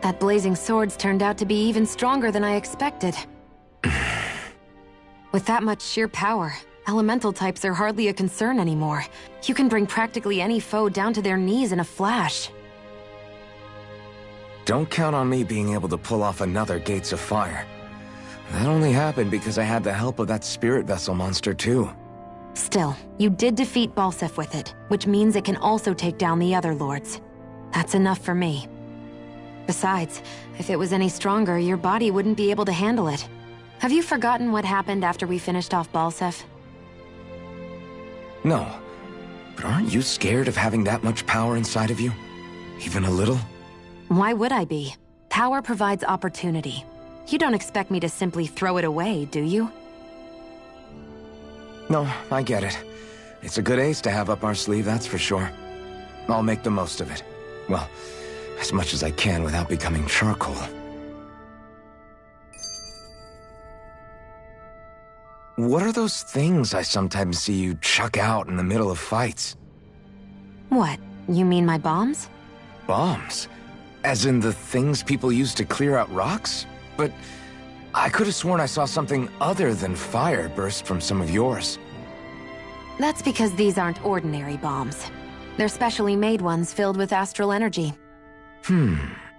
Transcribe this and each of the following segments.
That blazing sword's turned out to be even stronger than I expected. With that much sheer power, elemental types are hardly a concern anymore. You can bring practically any foe down to their knees in a flash. Don't count on me being able to pull off another Gates of Fire. That only happened because I had the help of that spirit vessel monster too. Still, you did defeat Balseph with it, which means it can also take down the other lords. That's enough for me. Besides, if it was any stronger, your body wouldn't be able to handle it. Have you forgotten what happened after we finished off Balseph? No, but aren't you scared of having that much power inside of you? Even a little? Why would I be? Power provides opportunity. You don't expect me to simply throw it away, do you? No, I get it. It's a good ace to have up our sleeve, that's for sure. I'll make the most of it. Well, as much as I can without becoming charcoal. What are those things I sometimes see you chuck out in the middle of fights? What? You mean my bombs? Bombs? As in the things people use to clear out rocks? But I could have sworn I saw something other than fire burst from some of yours. That's because these aren't ordinary bombs. They're specially made ones filled with astral energy.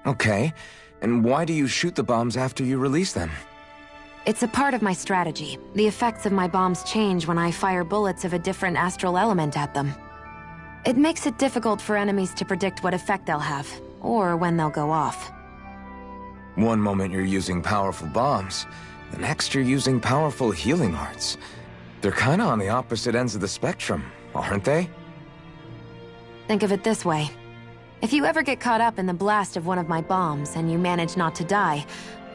Okay. And why do you shoot the bombs after you release them? It's a part of my strategy. The effects of my bombs change when I fire bullets of a different astral element at them. It makes it difficult for enemies to predict what effect they'll have, or when they'll go off. One moment you're using powerful bombs, the next you're using powerful healing arts. They're kinda on the opposite ends of the spectrum, aren't they? Think of it this way. If you ever get caught up in the blast of one of my bombs and you manage not to die,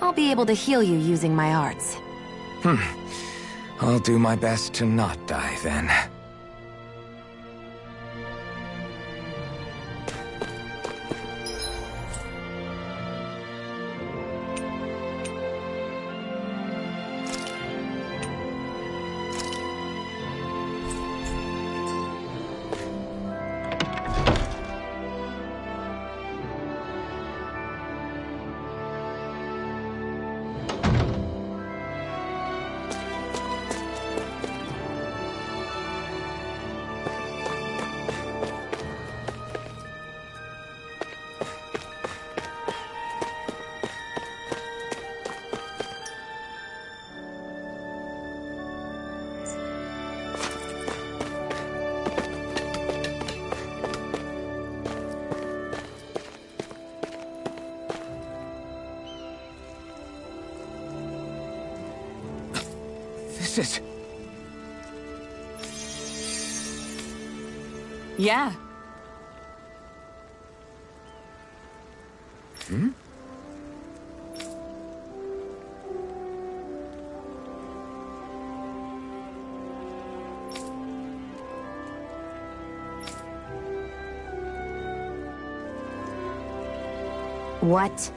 I'll be able to heal you using my arts. I'll do my best to not die then. This is... Yeah. What?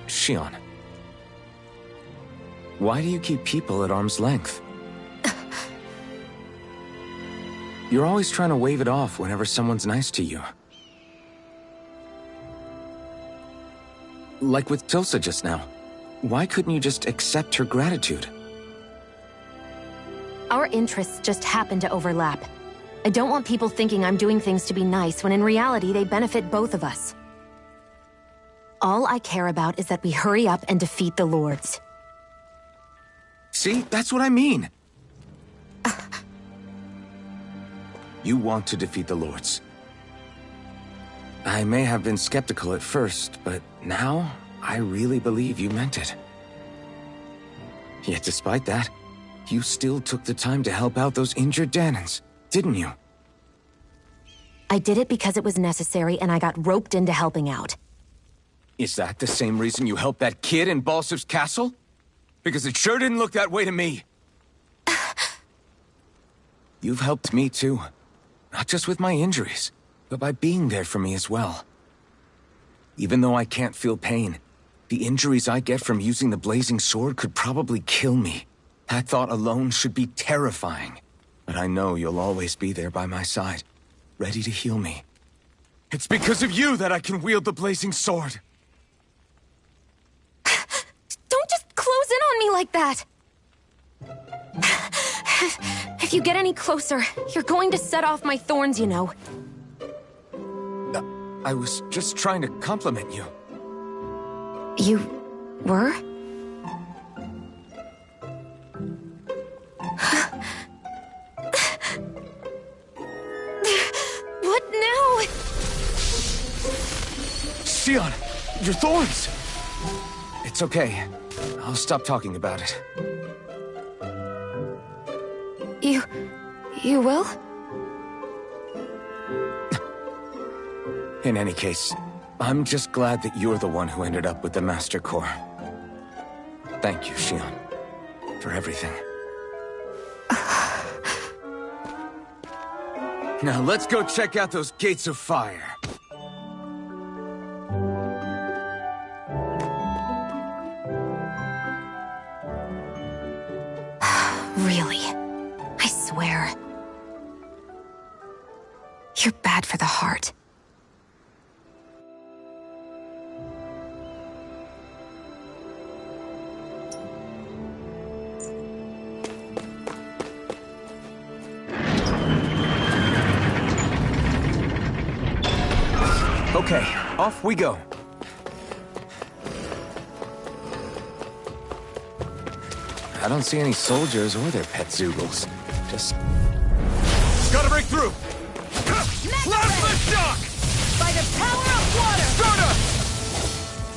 Shionne. Why do you keep people at arm's length? You're always trying to wave it off whenever someone's nice to you. Like with Tilsa just now. Why couldn't you just accept her gratitude? Our interests just happen to overlap. I don't want people thinking I'm doing things to be nice when in reality they benefit both of us. All I care about is that we hurry up and defeat the Lords. See? That's what I mean! You want to defeat the Lords. I may have been skeptical at first, but now I really believe you meant it. Yet despite that, you still took the time to help out those injured Dahnans, didn't you? I did it because it was necessary and I got roped into helping out. Is that the same reason you helped that kid in Balsif's castle? Because it sure didn't look that way to me. You've helped me too. Not just with my injuries, but by being there for me as well. Even though I can't feel pain, the injuries I get from using the blazing sword could probably kill me. That thought alone should be terrifying. But I know you'll always be there by my side, ready to heal me. It's because of you that I can wield the blazing sword. Don't just close in on me like that! If you get any closer, you're going to set off my thorns, you know. I was just trying to compliment you. You were? What now? Shionne, your thorns! It's okay. I'll stop talking about it. You will? In any case, I'm just glad that you're the one who ended up with the Master Core. Thank you, Shionne, for everything. Now let's go check out those gates of fire. Really? I swear. You're bad for the heart. Okay, off we go. I don't see any soldiers or their pet Zeugles. Just... Gotta break through! Plasma shock! By the power of water! Soda!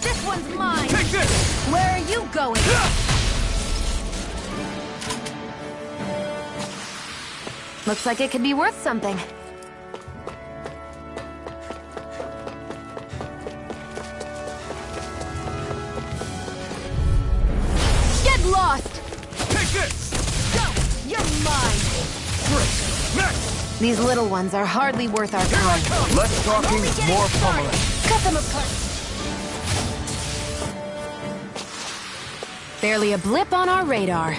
This one's mine! Take this! Where are you going? Looks like it could be worth something. Get lost! Take this! Go! You're mine! Great! Next! These little ones are hardly worth our time. Less talking, Only getting more started. pummeling. Cut them apart! Barely a blip on our radar.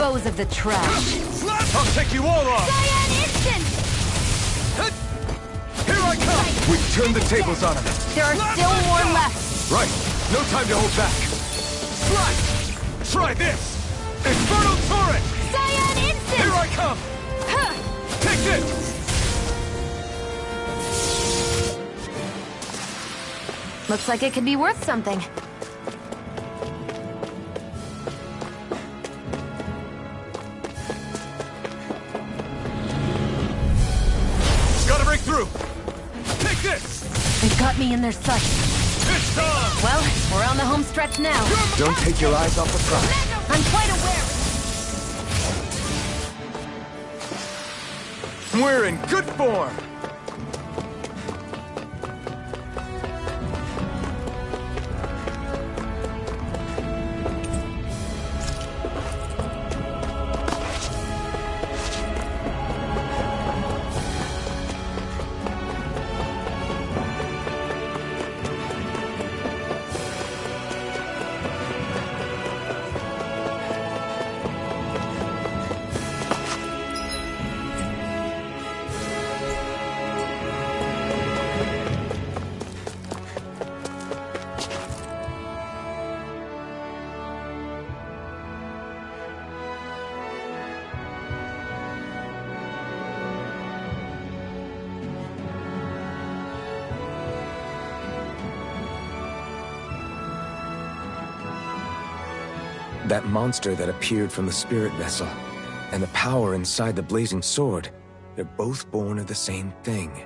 dispose of the trash. I'll take you all on! Cyan Instant! Here I come! We've turned the tables on him. There are still more left. Right. No time to hold back. Slash! Try this! Infernal Torrent! Cyan Instant! Here I come! Huh. Take this! Looks like it could be worth something. Gotta break through! Take this! They've got me in their sights. It's time! Well, we're on the home stretch now. Don't take your eyes off the prize. I'm quite aware. We're in good form! That monster that appeared from the spirit vessel, and the power inside the blazing sword, they're both born of the same thing.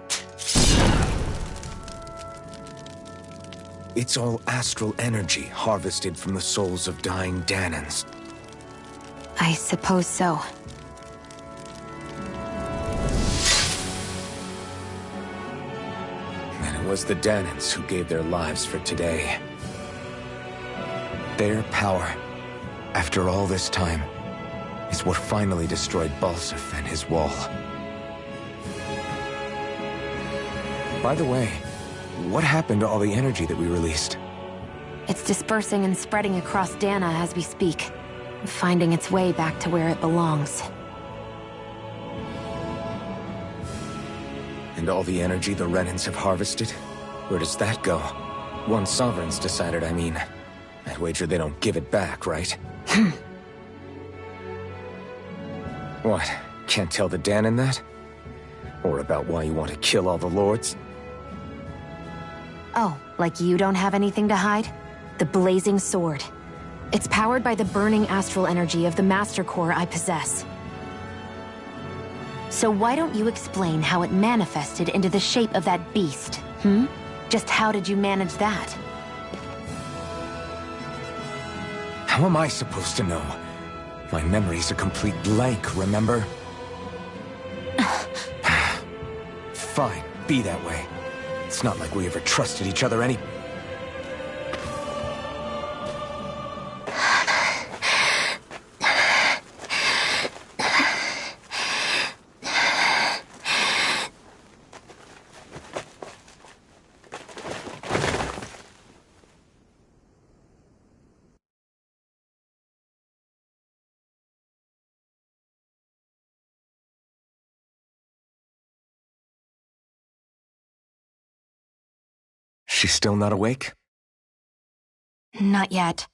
It's all astral energy harvested from the souls of dying Danans. I suppose so. And it was the Danans who gave their lives for today. Their power, after all this time, is what finally destroyed Balseph and his wall. By the way, what happened to all the energy that we released? It's dispersing and spreading across Dana as we speak, finding its way back to where it belongs. And all the energy the Renans have harvested? Where does that go? Once Sovereign's decided, I mean. I'd wager they don't give it back, right? What? Can't tell the Danan that? Or about why you want to kill all the lords? Oh, like you don't have anything to hide? The Blazing Sword. It's powered by the burning astral energy of the Master Core I possess. So why don't you explain how it manifested into the shape of that beast, Just how did you manage that? How am I supposed to know? My memory's a complete blank, remember? Fine, be that way. It's not like we ever trusted each other any... She's still not awake? Not yet.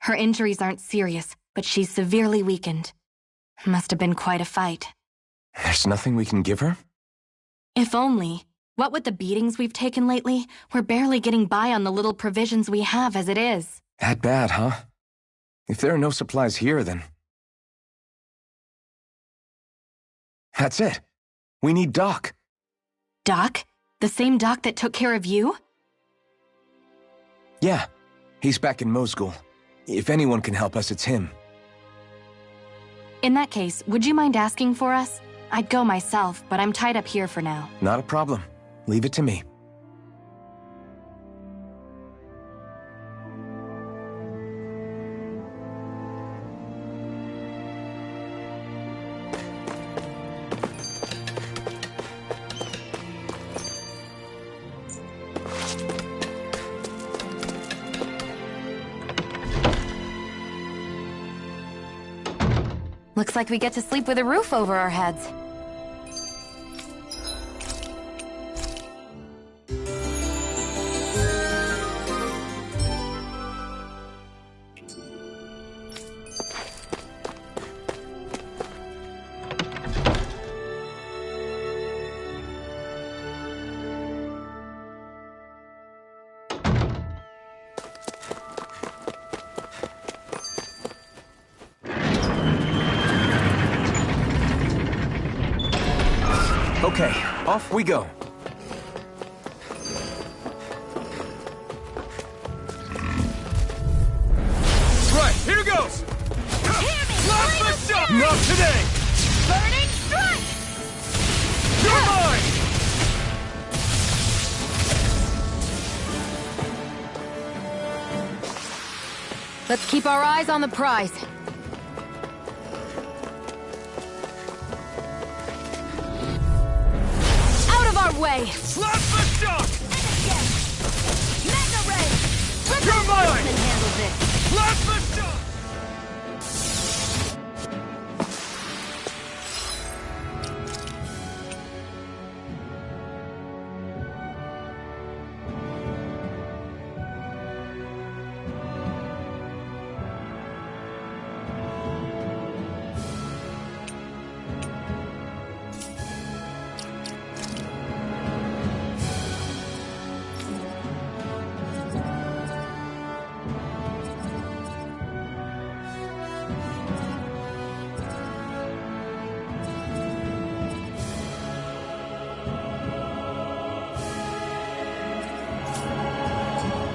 Her injuries aren't serious, but she's severely weakened. Must have been quite a fight. There's nothing we can give her? If only. What with the beatings we've taken lately, we're barely getting by on the little provisions we have as it is. That bad, huh? If there are no supplies here, then... That's it. We need Doc. Doc? The same Doc that took care of you? Yeah, he's back in Mosgul. If anyone can help us, it's him. In that case, would you mind asking for us? I'd go myself, but I'm tied up here for now. Not a problem. Leave it to me. Looks like we get to sleep with a roof over our heads. Okay, off we go. Right, here goes! Blast the shot! Not today! Burning strike! You're mine! Let's keep our eyes on the prize. Out of our way! Blast the shot! And again! Mega Ray! You're mine! Can handle this! Blast the shot!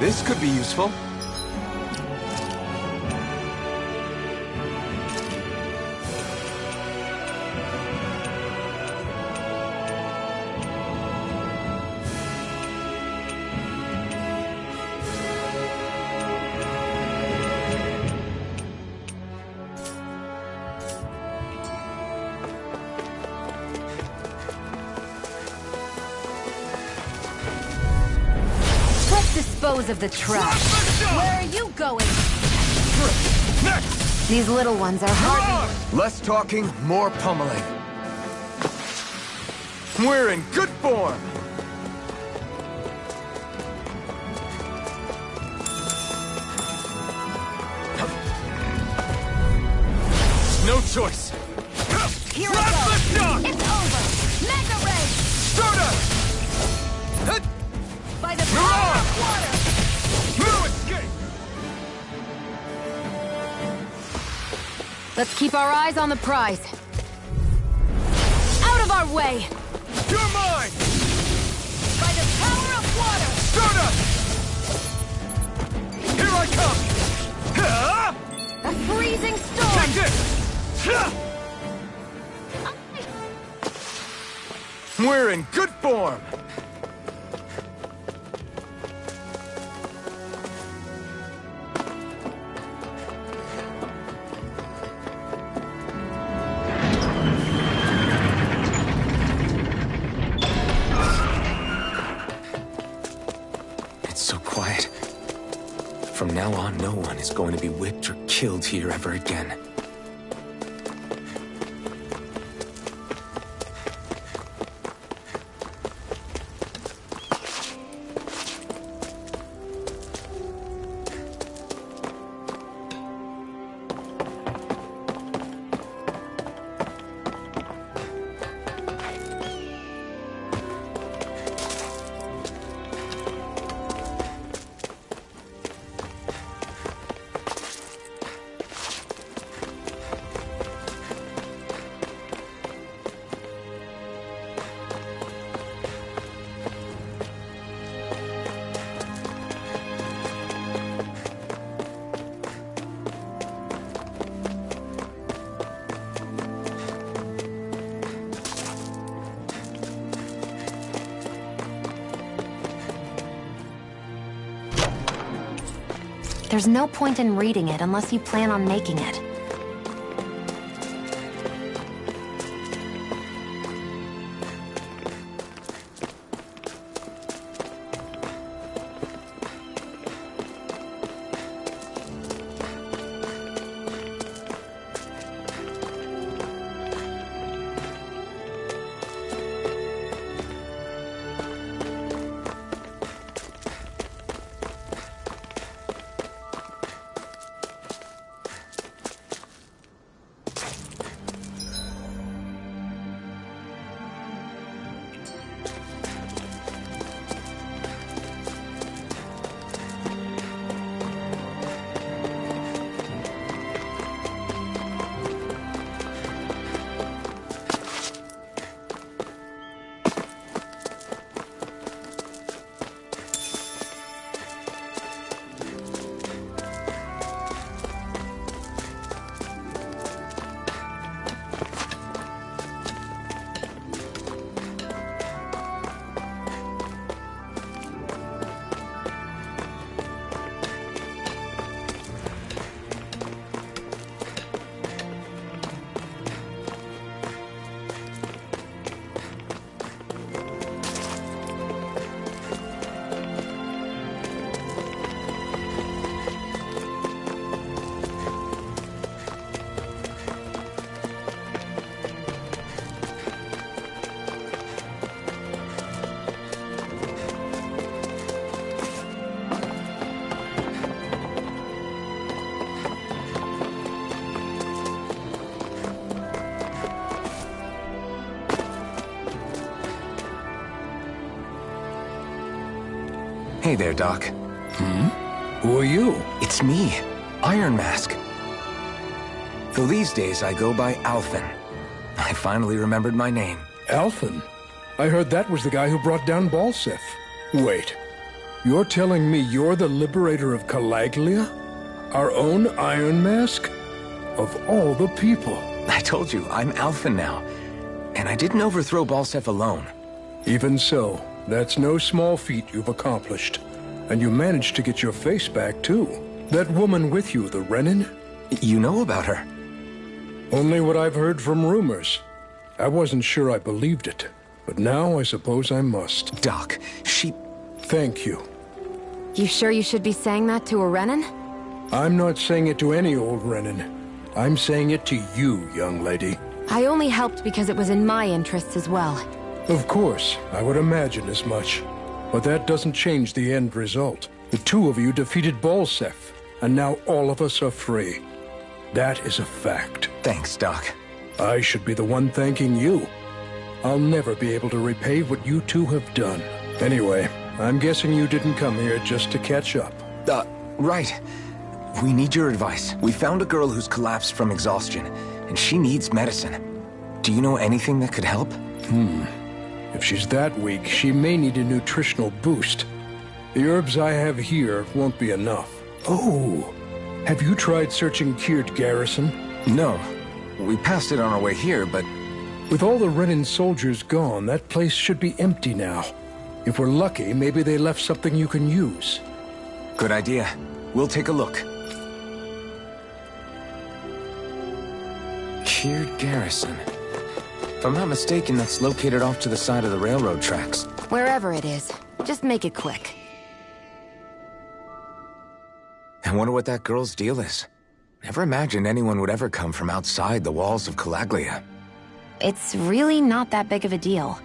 This could be useful. Dispose of the trash. Where are you going? Next! These little ones are hard. Less talking, more pummeling. We're in good form! No choice! Here Blast I go! the shot! It's over! Mega Ray! Soda! By the power of water! No escape! Let's keep our eyes on the prize. Out of our way! You're mine! By the power of water! Soda! Here I come! Ha! A freezing storm! Take this! Ha! We're in good form! It's so quiet. From now on, no one is going to be whipped or killed here ever again. There's no point in reading it unless you plan on making it. Hey there, Doc. Who are you? It's me, Iron Mask. Though these days I go by Alphen. I finally remembered my name. Alphen? I heard that was the guy who brought down Balseph. Wait, you're telling me you're the liberator of Calaglia? Our own Iron Mask? Of all the people. I told you, I'm Alphen now. And I didn't overthrow Balseph alone. Even so, that's no small feat you've accomplished. And you managed to get your face back, too. That woman with you, the Renin? You know about her? Only what I've heard from rumors. I wasn't sure I believed it, but now I suppose I must. Doc, she... Thank you. You sure you should be saying that to a Renin? I'm not saying it to any old Renin. I'm saying it to you, young lady. I only helped because it was in my interests as well. Of course, I would imagine as much. But that doesn't change the end result. The two of you defeated Balseph, and now all of us are free. That is a fact. Thanks, Doc. I should be the one thanking you. I'll never be able to repay what you two have done. Anyway, I'm guessing you didn't come here just to catch up. Right. We need your advice. We found a girl who's collapsed from exhaustion, and she needs medicine. Do you know anything that could help? If she's that weak, she may need a nutritional boost. The herbs I have here won't be enough. Oh, have you tried searching Kirt Garrison? No. We passed it on our way here, but... With all the Renin soldiers gone, that place should be empty now. If we're lucky, maybe they left something you can use. Good idea. We'll take a look. Kirt Garrison. If I'm not mistaken, that's located off to the side of the railroad tracks. Wherever it is, just make it quick. I wonder what that girl's deal is. Never imagined anyone would ever come from outside the walls of Calaglia. It's really not that big of a deal.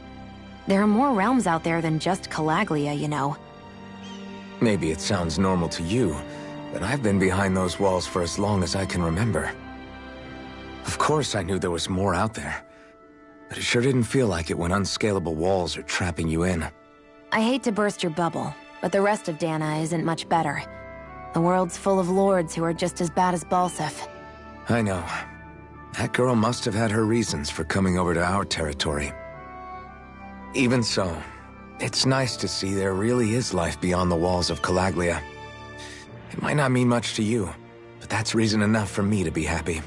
There are more realms out there than just Calaglia, you know. Maybe it sounds normal to you, but I've been behind those walls for as long as I can remember. Of course I knew there was more out there, but it sure didn't feel like it when unscalable walls are trapping you in. I hate to burst your bubble, but the rest of Dana isn't much better. The world's full of lords who are just as bad as Balseph. I know. That girl must have had her reasons for coming over to our territory. Even so, it's nice to see there really is life beyond the walls of Calaglia. It might not mean much to you, but that's reason enough for me to be happy.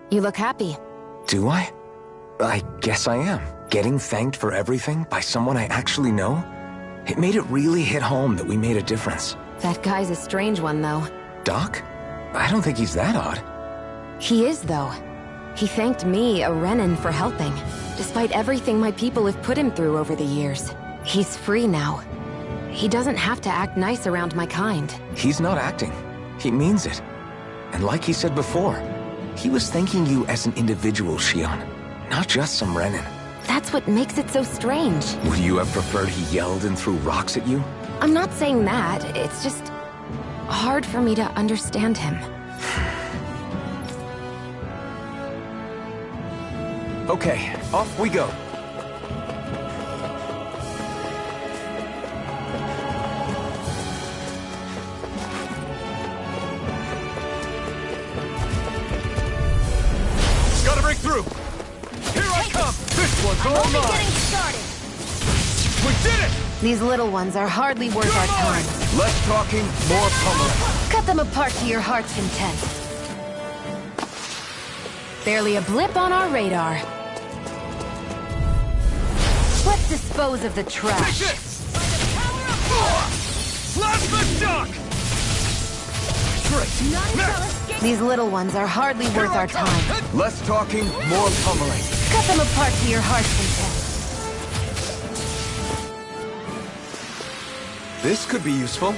You look happy. Do I? I guess I am. Getting thanked for everything by someone I actually know? It made it really hit home that we made a difference. That guy's a strange one, though. Doc? I don't think he's that odd. He is, though. He thanked me, a Renin, for helping, despite everything my people have put him through over the years. He's free now. He doesn't have to act nice around my kind. He's not acting. He means it. And like he said before, he was thanking you as an individual, Shionne, not just some Renin. That's what makes it so strange. Would you have preferred he yelled and threw rocks at you? I'm not saying that. It's just hard for me to understand him. Okay, off we go. Gotta break through! Here I come! This one's all Only mine! getting started. We did it! These little ones are hardly worth You're our time. mine! Less talking, more pummeling. Cut them apart to your heart's content. Barely a blip on our radar. Let's dispose of the Take trash. this! Plasma shock! Straight! None shall Next! escape. These little ones are hardly Here worth I our come. time. Less talking, more pummeling. Cut them apart to your heart's content. This could be useful.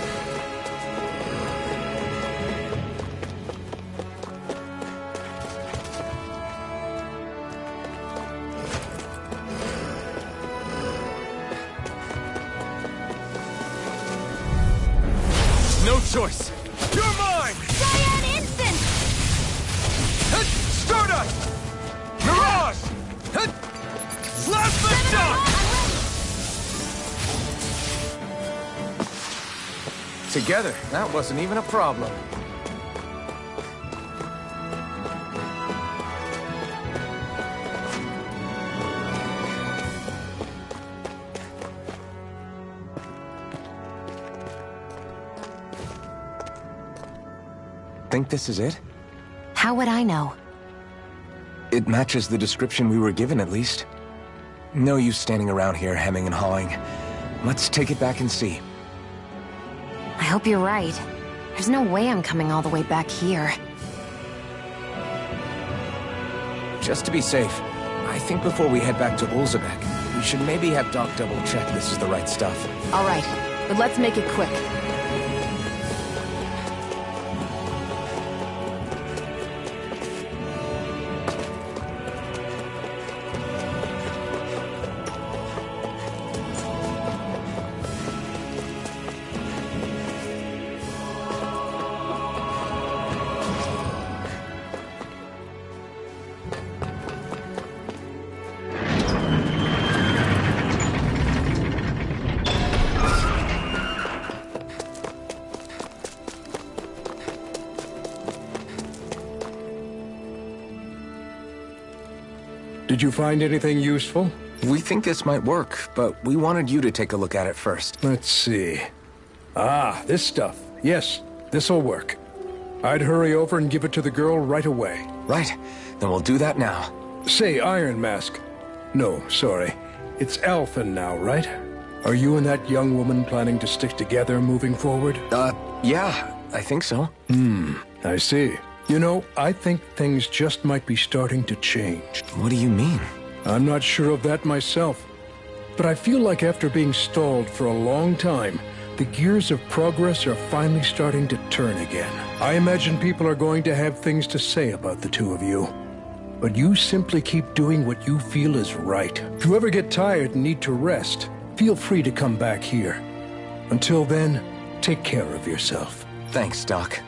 No choice! You're mine! Cyan Instant! Stardust! Mirage! Plasma Shock! Together, that wasn't even a problem. Think this is it? How would I know? It matches the description we were given, at least. No use standing around here hemming and hawing. Let's take it back and see. I hope you're right. There's no way I'm coming all the way back here. Just to be safe, I think before we head back to Ulzebek, we should maybe have Doc double-check this is the right stuff. All right, but let's make it quick. Did you find anything useful? We think this might work, but we wanted you to take a look at it first. Let's see. Ah, this stuff. Yes, this'll work. I'd hurry over and give it to the girl right away. Right, then we'll do that now. Say, Iron Mask. No, sorry. It's Alphen now, right? Are you and that young woman planning to stick together moving forward? Yeah, I think so. I see. You know, I think things just might be starting to change. What do you mean? I'm not sure of that myself. But I feel like after being stalled for a long time, the gears of progress are finally starting to turn again. I imagine people are going to have things to say about the two of you. But you simply keep doing what you feel is right. If you ever get tired and need to rest, feel free to come back here. Until then, take care of yourself. Thanks, Doc.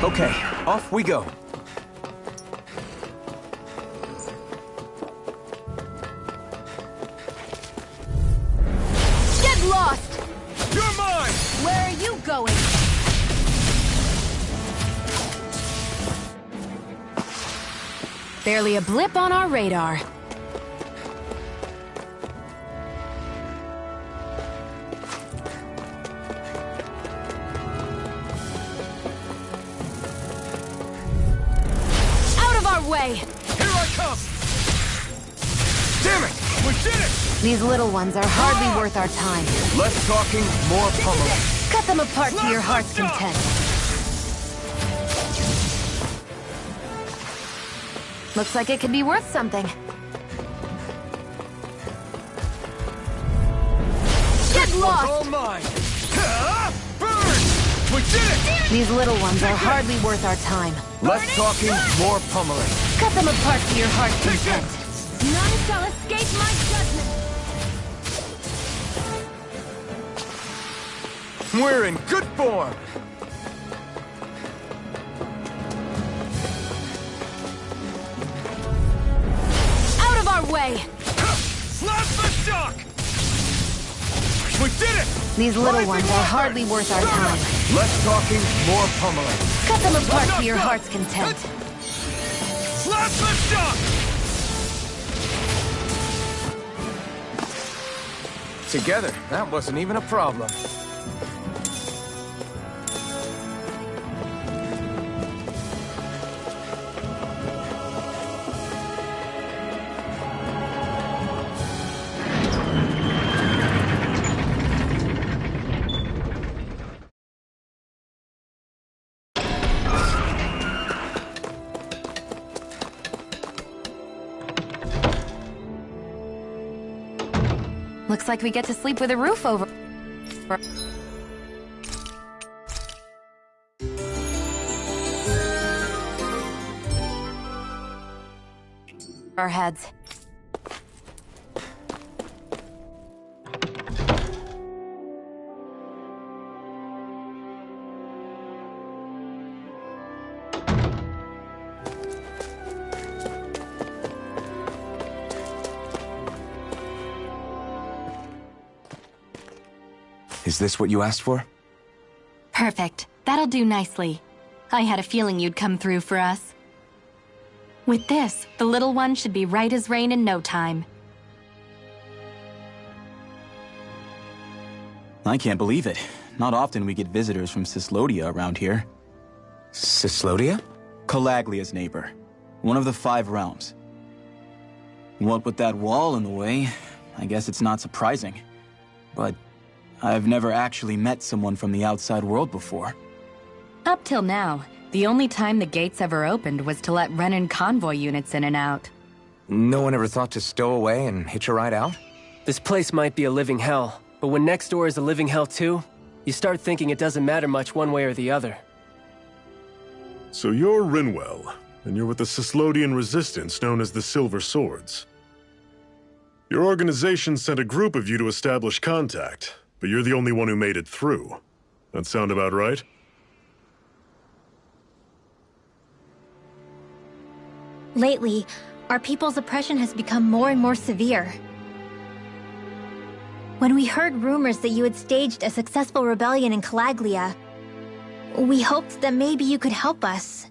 Okay, off we go. Get lost! You're mine! Where are you going? Barely a blip on our radar. Way. Here I come! Damn it! We did it! These little ones are hardly worth our time. Less talking, more pummeling. Cut them apart to your heart's content. Looks like it could be worth something. Get All lost! mine! Burn! We did it! These little ones are hardly worth our time. Less talking, more pummeling. Cut them apart to your heart's Take content. None shall escape my judgment! We're in good form! Out of our way! Plasma Shock! We did it! These little Rising ones are Waters! hardly worth our time. Less talking, more pummeling. Cut them apart Not to your done. heart's content. Plasma Shock! Together, that wasn't even a problem. Looks like we get to sleep with a roof over our heads. Is this what you asked for? Perfect. That'll do nicely. I had a feeling you'd come through for us. With this, the little one should be right as rain in no time. I can't believe it. Not often we get visitors from Cyslodia around here. Cyslodia? Calaglia's neighbor. One of the 5 realms. What with that wall in the way, I guess it's not surprising. But I've never actually met someone from the outside world before. Up till now, the only time the gates ever opened was to let Renan convoy units in and out. No one ever thought to stow away and hitch a ride out? This place might be a living hell, but when next door is a living hell too, you start thinking it doesn't matter much one way or the other. So you're Rinwell, and you're with the Cyslodian resistance known as the Silver Swords. Your organization sent a group of you to establish contact, but you're the only one who made it through. That sound about right? Lately, our people's oppression has become more and more severe. When we heard rumors that you had staged a successful rebellion in Calaglia, we hoped that maybe you could help us.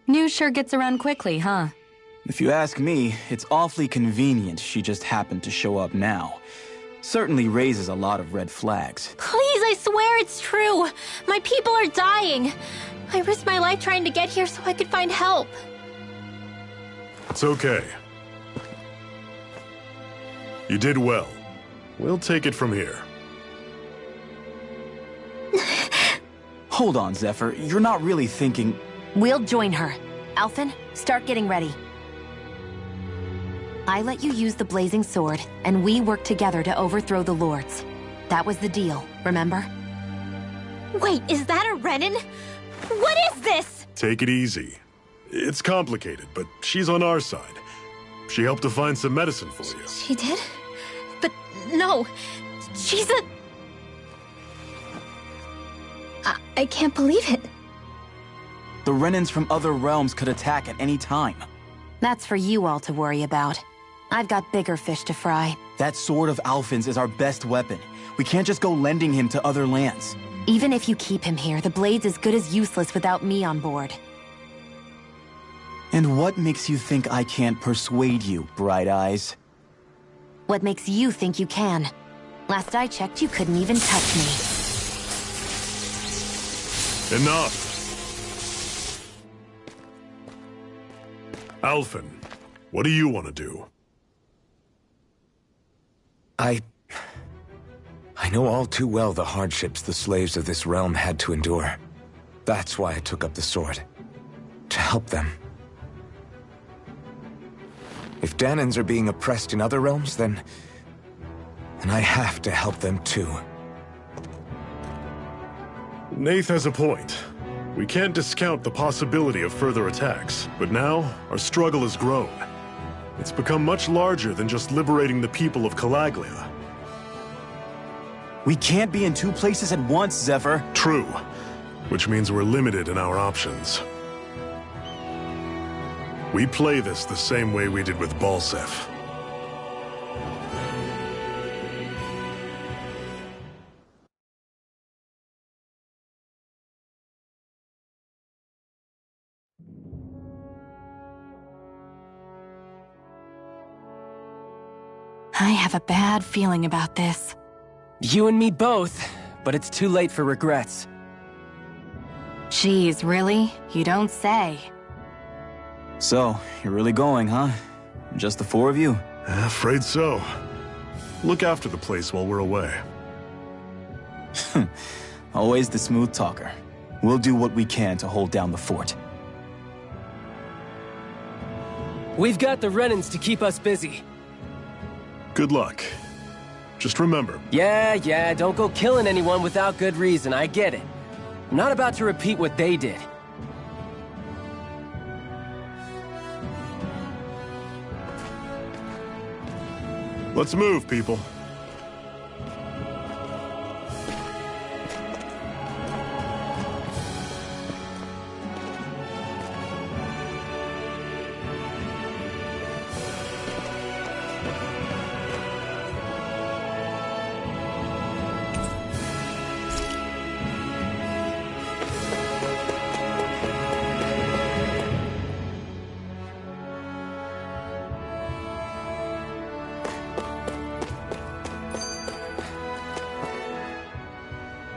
News sure gets around quickly, huh? If you ask me, it's awfully convenient she just happened to show up now. Certainly raises a lot of red flags. Please, I swear it's true! My people are dying! I risked my life trying to get here so I could find help. It's okay. You did well. We'll take it from here. Hold on, Zephyr. You're not really thinking... We'll join her. Alphen, start getting ready. I let you use the blazing sword, and we worked together to overthrow the lords. That was the deal, remember? Wait, is that a Renan? What is this? Take it easy. It's complicated, but she's on our side. She helped to find some medicine for you. She did? But no, she's a... I can't believe it. The Renans from other realms could attack at any time. That's for you all to worry about. I've got bigger fish to fry. That sword of Alphen's is our best weapon. We can't just go lending him to other lands. Even if you keep him here, the blade's as good as useless without me on board. And what makes you think I can't persuade you, Bright Eyes? What makes you think you can? Last I checked, you couldn't even touch me. Enough! Alphen, what do you want to do? I know all too well the hardships the slaves of this realm had to endure. That's why I took up the sword. To help them. If Dahnans are being oppressed in other realms, then I have to help them too. Nath has a point. We can't discount the possibility of further attacks, but now our struggle has grown. It's become much larger than just liberating the people of Calaglia. We can't be in 2 places at once, Zephyr. True, which means we're limited in our options. We play this the same way we did with Balseph. I have a bad feeling about this. You and me both, but it's too late for regrets. Jeez, really? You don't say. So, you're really going, huh? Just the 4 of you? Afraid so. Look after the place while we're away. Always the smooth talker. We'll do what we can to hold down the fort. We've got the Renans to keep us busy. Good luck. Just remember. Yeah, don't go killing anyone without good reason, I get it. I'm not about to repeat what they did. Let's move, people.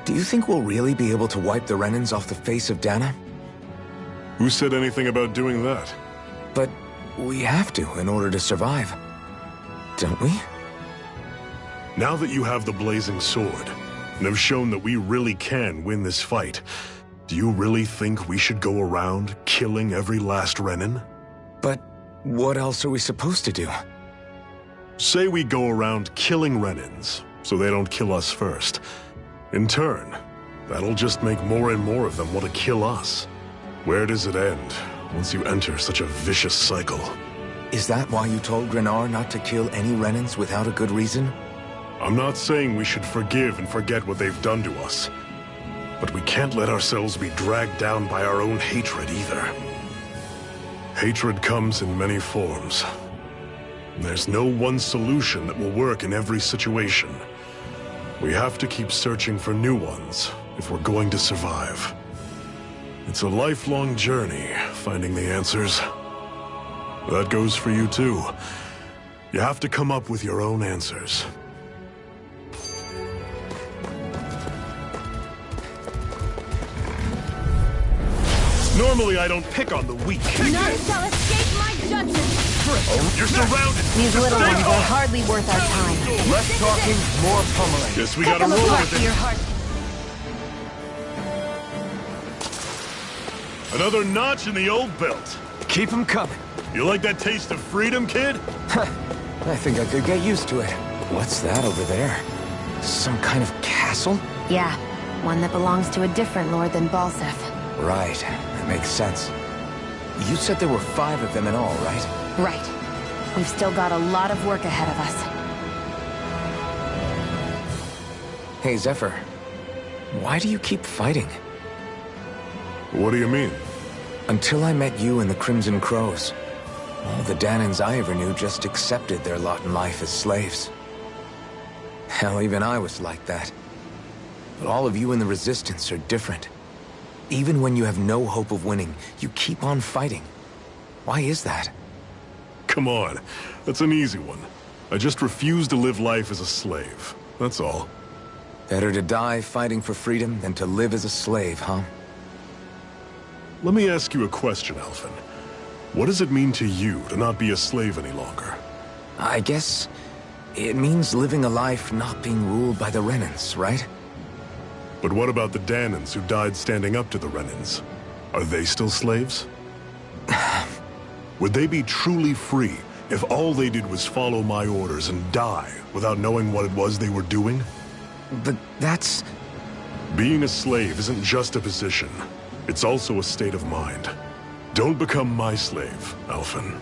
Do you think we'll really be able to wipe the Renans off the face of Dana? Who said anything about doing that? But we have to in order to survive. Don't we? Now that you have the Blazing Sword, and have shown that we really can win this fight, do you really think we should go around killing every last Renan? But what else are we supposed to do? Say we go around killing Renans, so they don't kill us first. In turn, that'll just make more and more of them want to kill us. Where does it end, once you enter such a vicious cycle? Is that why you told Grenar not to kill any Renans without a good reason? I'm not saying we should forgive and forget what they've done to us. But we can't let ourselves be dragged down by our own hatred either. Hatred comes in many forms. There's no one solution that will work in every situation. We have to keep searching for new ones if we're going to survive. It's a lifelong journey, finding the answers. That goes for you too. You have to come up with your own answers. Normally I don't pick on the weak. None shall escape my judgment! Oh, you're surrounded! These little ones are hardly worth our time. Less talking, more pummeling. Guess we gotta roll with it. Your heart. Another notch in the old belt. Keep them coming. You like that taste of freedom, kid? I think I could get used to it. What's that over there? Some kind of castle? Yeah, one that belongs to a different lord than Balsef. Right, that makes sense. You said there were 5 of them in all, right? Right. We've still got a lot of work ahead of us. Hey, Zephyr. Why do you keep fighting? What do you mean? Until I met you and the Crimson Crows, all the Danans I ever knew just accepted their lot in life as slaves. Hell, even I was like that. But all of you in the Resistance are different. Even when you have no hope of winning, you keep on fighting. Why is that? Come on, that's an easy one. I just refuse to live life as a slave, that's all. Better to die fighting for freedom than to live as a slave, huh? Let me ask you a question, Alphen. What does it mean to you to not be a slave any longer? I guess it means living a life not being ruled by the Renans, right? But what about the Danans who died standing up to the Renans? Are they still slaves? Would they be truly free if all they did was follow my orders and die without knowing what it was they were doing? But that's... Being a slave isn't just a position. It's also a state of mind. Don't become my slave, Alphen.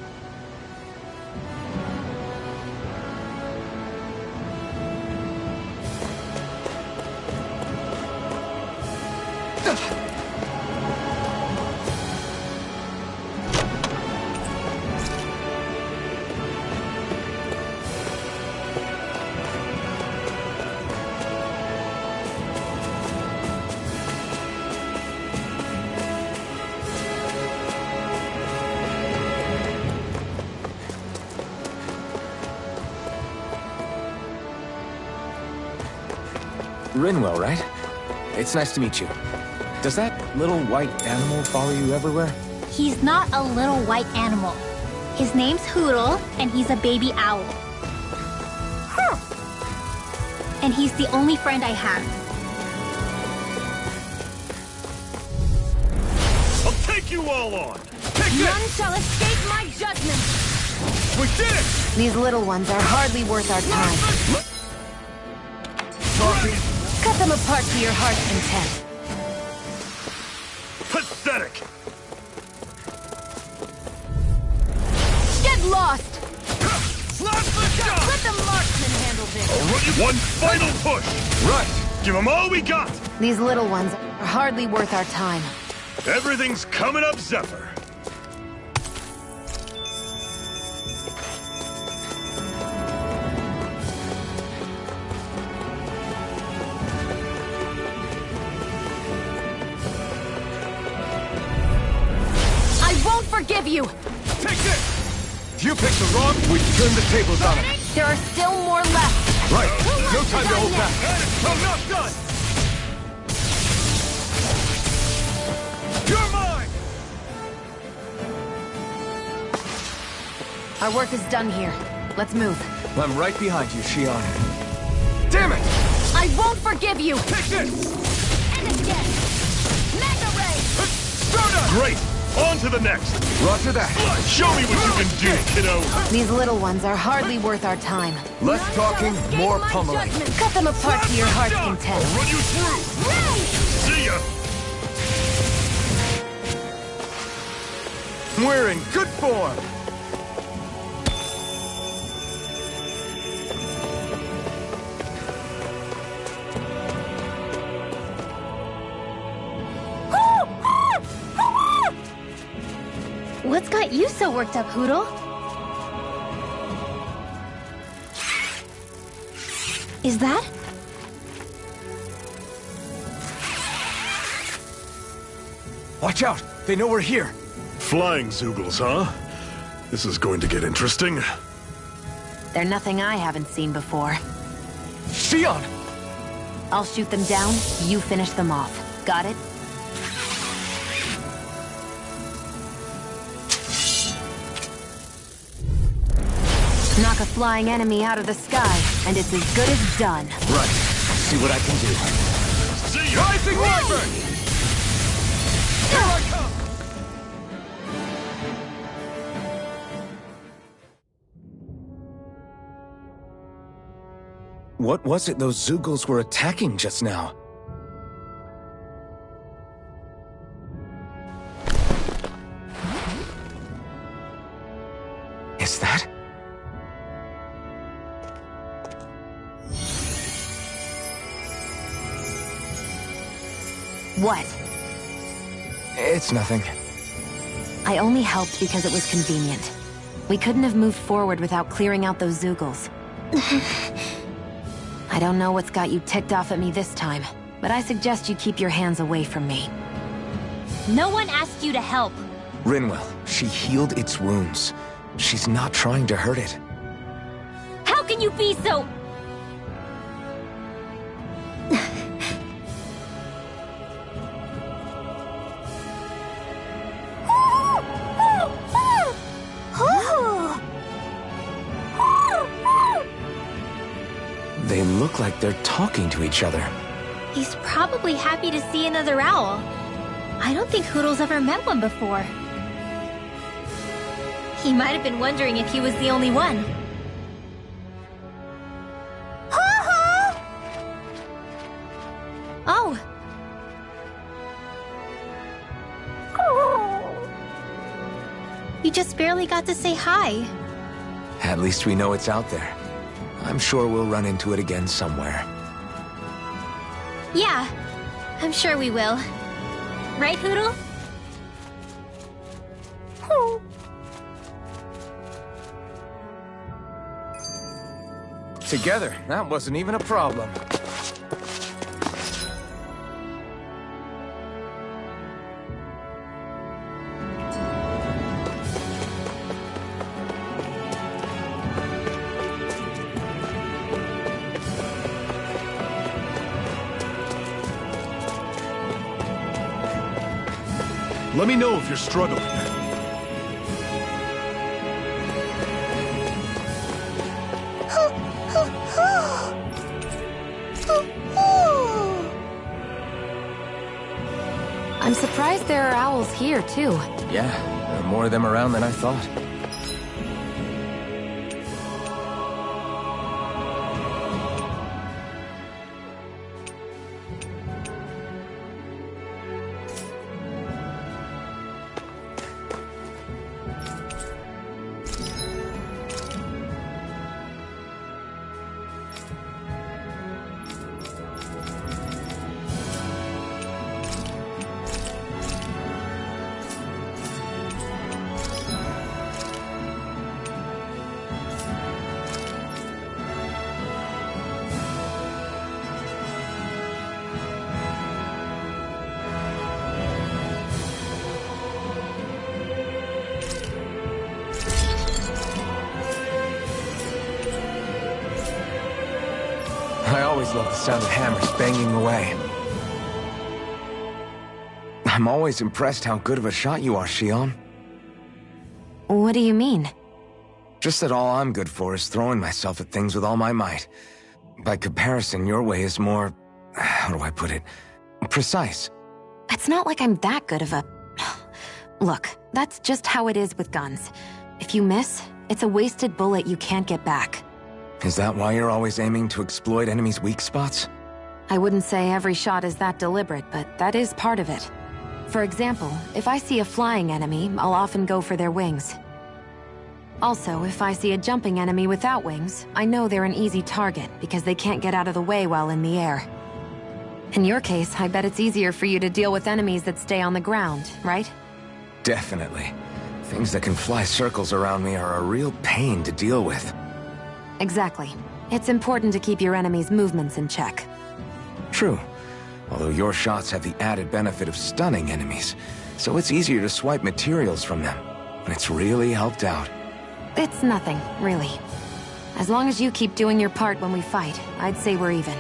Rinwell, right? It's nice to meet you. Does that little white animal follow you everywhere? He's not a little white animal. His name's Hootle, and he's a baby owl. And he's the only friend I have. I'll take you all on! Take None this! shall escape my judgment! We did it! These little ones are hardly worth our time. them apart to your heart's content. Pathetic! Get lost! Let the marksman handle this. I'll run you one final push! Right! Give them all we got! These little ones are hardly worth our time. Everything's coming up, Zephyr! I won't forgive you! Take this! If you pick the wrong, we turn the tables on it. There are still more left. Right. No time to hold back. I'm not done! You're mine! Our work is done here. Let's move. I'm right behind you, Shion. Damn it! I won't forgive you! Take this! And again! Mega Ray! Stardust! Great! On to the next! Roger that. Show me what you can do, kiddo! These little ones are hardly worth our time. Less talking, more pummeling. Cut them apart to your heart's content. I'll run you through! See ya! We're in good form. What's got you so worked up, Hootle? Is that? Watch out! They know we're here. Flying Zoogles, huh? This is going to get interesting. They're nothing I haven't seen before. Shion! I'll shoot them down, you finish them off. Got it? Knock a flying enemy out of the sky, and it's as good as done. Right. See what I can do. See ya! Rising Wyvern! Here I come! What was it those Zoogles were attacking just now? Is that? What? It's nothing. I only helped because it was convenient. We couldn't have moved forward without clearing out those Zoogles. I don't know what's got you ticked off at me this time, but I suggest you keep your hands away from me. No one asked you to help. Rinwell, she healed its wounds. She's not trying to hurt it. How can you be so... They look like they're talking to each other. He's probably happy to see another owl. I don't think Hootle's ever met one before. He might have been wondering if he was the only one. Oh. You just barely got to say hi. At least we know it's out there. I'm sure we'll run into it again somewhere. Yeah, I'm sure we will. Right, Hootle? Together, that wasn't even a problem. Let me know if you're struggling. I'm surprised there are owls here, too. Yeah, there are more of them around than I thought. I always love the sound of hammers banging away. I'm always impressed how good of a shot you are, Shionne. What do you mean? Just that all I'm good for is throwing myself at things with all my might. By comparison, your way is more... how do I put it? Precise. It's not like I'm that good of a... Look, that's just how it is with guns. If you miss, it's a wasted bullet you can't get back. Is that why you're always aiming to exploit enemies' weak spots? I wouldn't say every shot is that deliberate, but that is part of it. For example, if I see a flying enemy, I'll often go for their wings. Also, if I see a jumping enemy without wings, I know they're an easy target because they can't get out of the way while in the air. In your case, I bet it's easier for you to deal with enemies that stay on the ground, right? Definitely. Things that can fly circles around me are a real pain to deal with. Exactly. It's important to keep your enemies' movements in check. True. Although your shots have the added benefit of stunning enemies, so it's easier to swipe materials from them. It's really helped out. It's nothing, really. As long as you keep doing your part when we fight, I'd say we're even.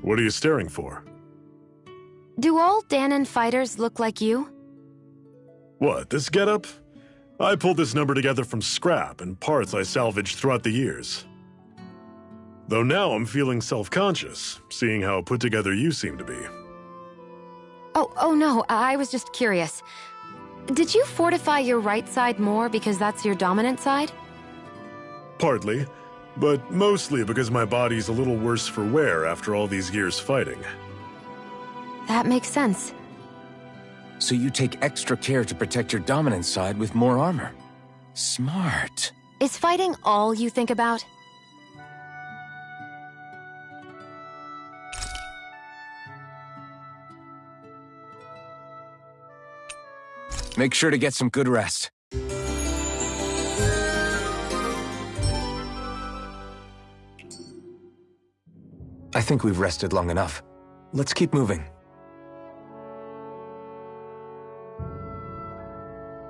What are you staring for? Do all Dahnan fighters look like you? What, this getup? I pulled this number together from scrap and parts I salvaged throughout the years. Though now I'm feeling self-conscious, seeing how put together you seem to be. Oh no, I was just curious. Did you fortify your right side more because that's your dominant side? Partly, but mostly because my body's a little worse for wear after all these years fighting. That makes sense. So you take extra care to protect your dominant side with more armor. Smart. Is fighting all you think about? Make sure to get some good rest. I think we've rested long enough. Let's keep moving.